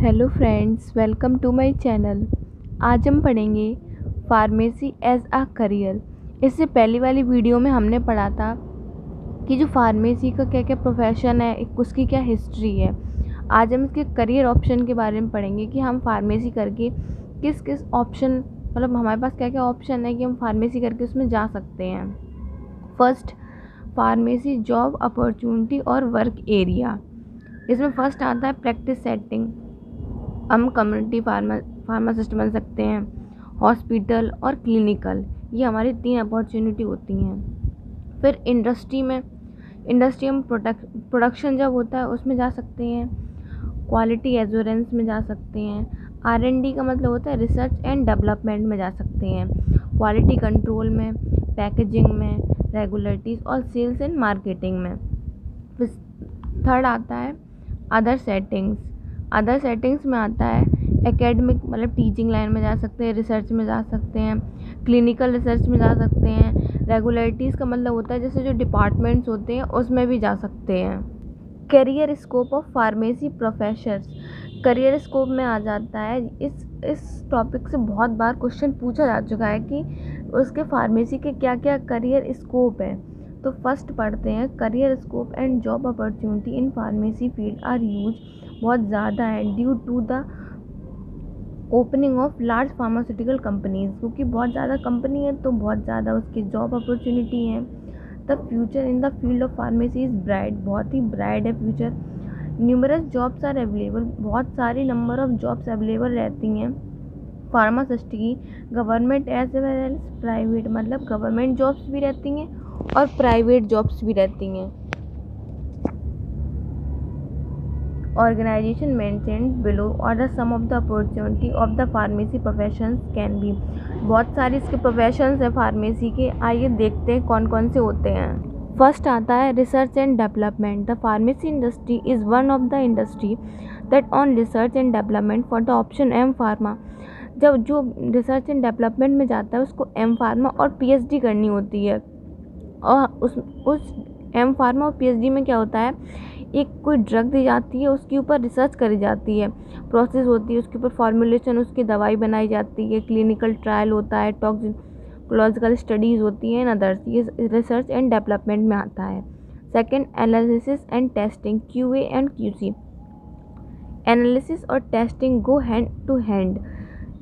Hello friends, welcome to my channel. आज हम पढ़ेंगे फार्मेसी एज अ करियर। इससे पहली वाली वीडियो में हमने पढ़ा था कि जो फार्मेसी का क्या क्या प्रोफेशन है, उसकी क्या हिस्ट्री है। आज हम इसके करियर ऑप्शन के बारे में पढ़ेंगे कि हम फार्मेसी करके किस किस ऑप्शन, मतलब हमारे पास क्या क्या ऑप्शन है कि हम फार्मेसी करके उसमें जा सकते हैं। फर्स्ट, फार्मेसी जॉब अपॉर्चुनिटी और वर्क एरिया। इसमें फर्स्ट आता है प्रैक्टिस सेटिंग। हम कम्युनिटी फार्मासिस्ट बन सकते हैं, हॉस्पिटल और क्लिनिकल, ये हमारी 3 अपॉर्चुनिटी होती हैं। फिर इंडस्ट्री में हम प्रोडक्शन जब होता है उसमें जा सकते हैं, क्वालिटी एश्योरेंस में जा सकते हैं, R&D का मतलब होता है रिसर्च एंड डेवलपमेंट में जा सकते हैं, क्वालिटी कंट्रोल में, पैकेजिंग में, रेगुलेटरीज और सेल्स एंड मार्केटिंग में। फिर थर्ड आता है अदर सेटिंग्स में आता है एकेडमिक, मतलब टीचिंग लाइन में जा सकते हैं, रिसर्च में जा सकते हैं, क्लिनिकल रिसर्च में जा सकते हैं, रेगुलेटरीज का मतलब होता है जैसे जो डिपार्टमेंट्स होते हैं उसमें भी जा सकते हैं। Career scope of pharmacy professors, career scope में आ जाता है। इस टॉपिक से बहुत बार क्वेश्चन पूछा जा चुका है कि उसके फार्मेसी के क्या क्या करियर स्कोप है। तो फर्स्ट पढ़ते हैं, career scope and job opportunity in pharmacy field are huge, बहुत ज़्यादा है due to the opening of large pharmaceutical companies, क्योंकि बहुत ज़्यादा कंपनी है तो बहुत ज़्यादा उसकी जॉब अपॉर्चुनिटी है। The future in the field of pharmacy is bright, बहुत ही ब्राइट है future. Numerous jobs are available, बहुत सारी नंबर ऑफ जॉब्स अवेलेबल रहती हैं फार्मासिस्ट की, government as well as private, मतलब गवर्नमेंट जॉब्स भी रहती हैं और प्राइवेट जॉब्स भी रहती हैं। Organization mentioned below or the sum of the opportunity of the pharmacy professions can be, बहुत सारे इसके प्रोफेशंस हैं फार्मेसी के। आइए देखते हैं कौन कौन से होते हैं। फर्स्ट आता है research and development. The pharmacy industry is one of the industry that on research and development for the option M pharma. जब जो रिसर्च एंड डेवलपमेंट में जाता है उसको एम फार्मा और PhD करनी होती है। और उस एम फार्मा और PhD में क्या होता है, एक कोई ड्रग दी जाती है, उसके ऊपर रिसर्च करी जाती है, प्रोसेस होती है, उसके ऊपर फॉर्मुलेशन, उसकी दवाई बनाई जाती है, क्लिनिकल ट्रायल होता है, टॉक्सिकोलॉजिकल स्टडीज़ होती हैं, अदर्स। ये रिसर्च एंड डेवलपमेंट में आता है। Second, analysis and testing, QA and QC। Analysis और testing go hand to hand.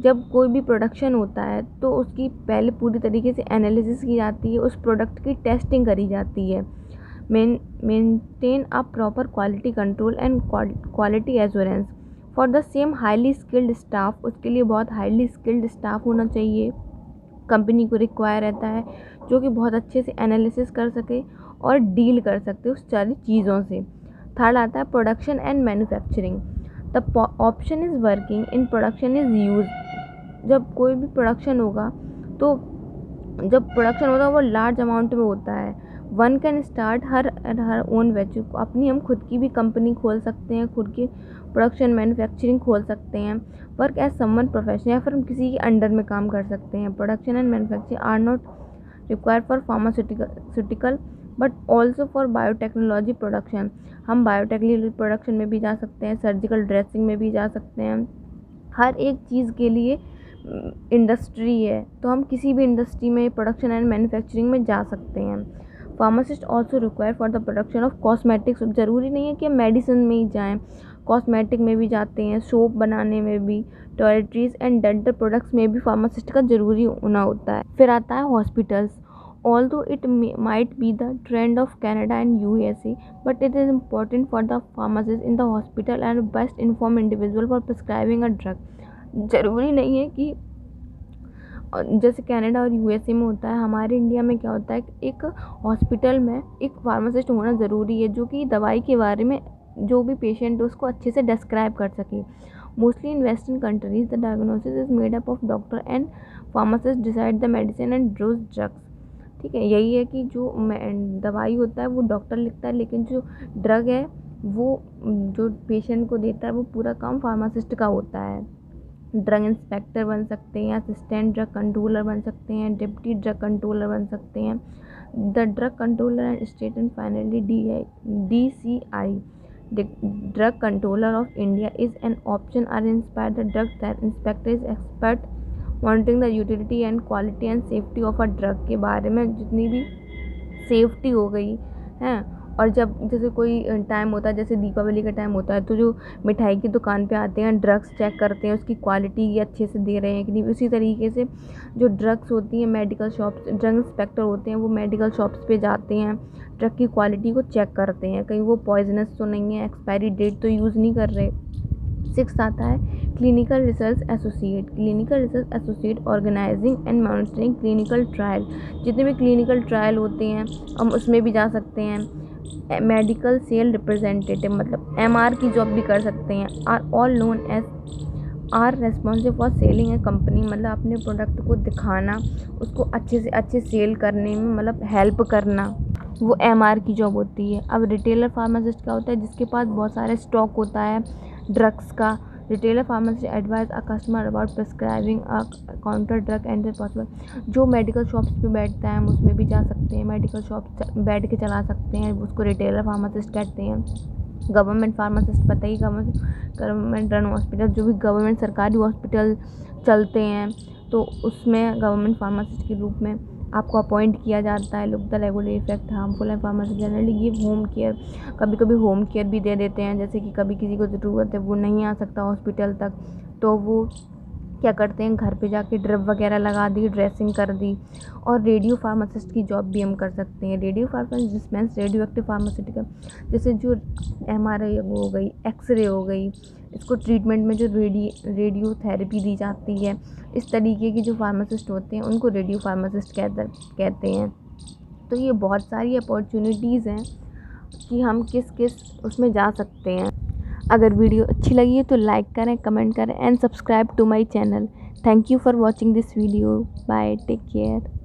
जब कोई भी प्रोडक्शन होता है तो उसकी पहले पूरी तरीके से एनालिसिस की जाती है, उस प्रोडक्ट की टेस्टिंग करी जाती है। Maintain a proper quality control and quality assurance for the same highly skilled staff, उसके लिए बहुत हाईली स्किल्ड स्टाफ होना चाहिए, कंपनी को रिक्वायर रहता है, जो कि बहुत अच्छे से एनालिसिस कर सके और डील कर सकते उस सारी चीज़ों से। थर्ड आता है production and manufacturing. The option is working in production is use. जब कोई भी प्रोडक्शन होगा तो जब प्रोडक्शन होता है वो लार्ज अमाउंट में होता है। One can start her own venture, अपनी हम खुद की भी कंपनी खोल सकते हैं, खुद की प्रोडक्शन मैन्युफैक्चरिंग खोल सकते हैं। वर्क एज समवन प्रोफेशनल, या फिर हम किसी के अंडर में काम कर सकते हैं। Production and manufacturing are not required for pharmaceutical but also for biotechnology production. हम बायोटेक्नोलॉजी प्रोडक्शन में भी जा सकते हैं, सर्जिकल ड्रेसिंग में भी जा सकते हैं। हर एक चीज़ के लिए इंडस्ट्री है, तो हम किसी भी इंडस्ट्री में प्रोडक्शन एंड मैन्युफैक्चरिंग में जा सकते हैं। Pharmacist also require for the production of cosmetics, ज़रूरी नहीं है कि हम मेडिसिन में ही जाएँ, कॉस्मेटिक में भी जाते हैं, सोप बनाने में भी, टॉयलेटरीज एंड डेंटल प्रोडक्ट्स में भी फार्मासिस्ट का ज़रूरी होना होता है। फिर आता है hospitals. Although it might be the trend of Canada and USA, but it is important for the pharmacist in the hospital and best informed individual for prescribing a drug. ज़रूरी नहीं है कि जैसे कनाडा और USA में होता है, हमारे इंडिया में क्या होता है, एक हॉस्पिटल में एक फार्मासिस्ट होना ज़रूरी है जो कि दवाई के बारे में जो भी पेशेंट है उसको अच्छे से डिस्क्राइब कर सके। Mostly in western countries the diagnosis is made up of doctor and pharmacist decide the medicine and dose drugs. ठीक है, यही है कि जो दवाई होता है वो डॉक्टर लिखता है, लेकिन जो ड्रग है वो जो पेशेंट को देता है वो पूरा काम फार्मासिस्ट का होता है। ड्रग इंस्पेक्टर बन सकते हैं, असिस्टेंट ड्रग कंट्रोलर बन सकते हैं, डिप्टी ड्रग कंट्रोलर बन सकते हैं, the drug controller and state and finally DCI Drug Controller of India is an option are inspired the drug that inspector is expert monitoring the utility and quality and safety of a drug के बारे में जितनी भी safety हो गई हैं। और जब जैसे कोई टाइम होता है, जैसे दीपावली का टाइम होता है, तो जो मिठाई की दुकान पे आते हैं, ड्रग्स चेक करते हैं उसकी क्वालिटी अच्छे से दे रहे हैं कि नहीं। उसी तरीके से जो ड्रग्स होती हैं मेडिकल शॉप्स, ड्रग इंस्पेक्टर होते हैं वो मेडिकल शॉप्स पे जाते हैं, ड्रग की क्वालिटी को चेक करते हैं कहीं वो पॉइजनस तो नहीं है, एक्सपायरी डेट तो यूज़ नहीं कर रहे। 6 आता है clinical research associate. Clinical research associate organizing and monitoring clinical trial. जितने भी क्लिनिकल ट्रायल होते हैं हम उसमें भी जा सकते हैं। मेडिकल सेल रिप्रेजेंटेटिव मतलब एमआर की जॉब भी कर सकते हैं। Are all known as are responsible for selling a company मतलब अपने प्रोडक्ट को दिखाना, उसको अच्छे से अच्छे सेल करने में मतलब हेल्प करना, वो एमआर की जॉब होती है। अब रिटेलर फार्मासिस्ट क्या होता है, जिसके पास बहुत सारे स्टॉक होता है ड्रग्स का। Retailer pharmacist advise a customer about prescribing a counter drug and possible. जो मेडिकल शॉप्स पे बैठता है हम उसमें भी जा सकते हैं, मेडिकल शॉप बैठ के चला सकते हैं, उसको रिटेलर फार्मासिस्ट कहते हैं। गवर्नमेंट फार्मासिस्ट पता ही, गवर्नमेंट रन हॉस्पिटल, जो भी गवर्नमेंट सरकारी हॉस्पिटल चलते हैं तो उसमें गवर्नमेंट फार्मासिस्ट के रूप में आपको अपॉइंट किया जाता है। Look the regular effect harmful and pharmacy generally ये होम केयर, कभी कभी होम केयर भी दे देते हैं। जैसे कि कभी किसी को ज़रूरत है वो नहीं आ सकता हॉस्पिटल तक, तो वो क्या करते हैं घर पे जाके ड्रिप वगैरह लगा दी, ड्रेसिंग कर दी। और रेडियो फार्मासिस्ट की जॉब भी हम कर सकते हैं। Radio pharmacist dispense radio active pharmaceutical, जैसे जो एमआरआई हो गई, एक्सरे हो गई, इसको ट्रीटमेंट में जो रेडियो थेरेपी दी जाती है, इस तरीके के जो फार्मासिस्ट होते हैं उनको रेडियो फार्मासिस्ट कहते हैं। तो ये बहुत सारी अपॉर्चुनिटीज़ हैं कि हम किस किस उसमें जा सकते हैं। अगर वीडियो अच्छी लगी है तो लाइक करें, कमेंट करें and subscribe to my channel. Thank you for watching this video. Bye, take care.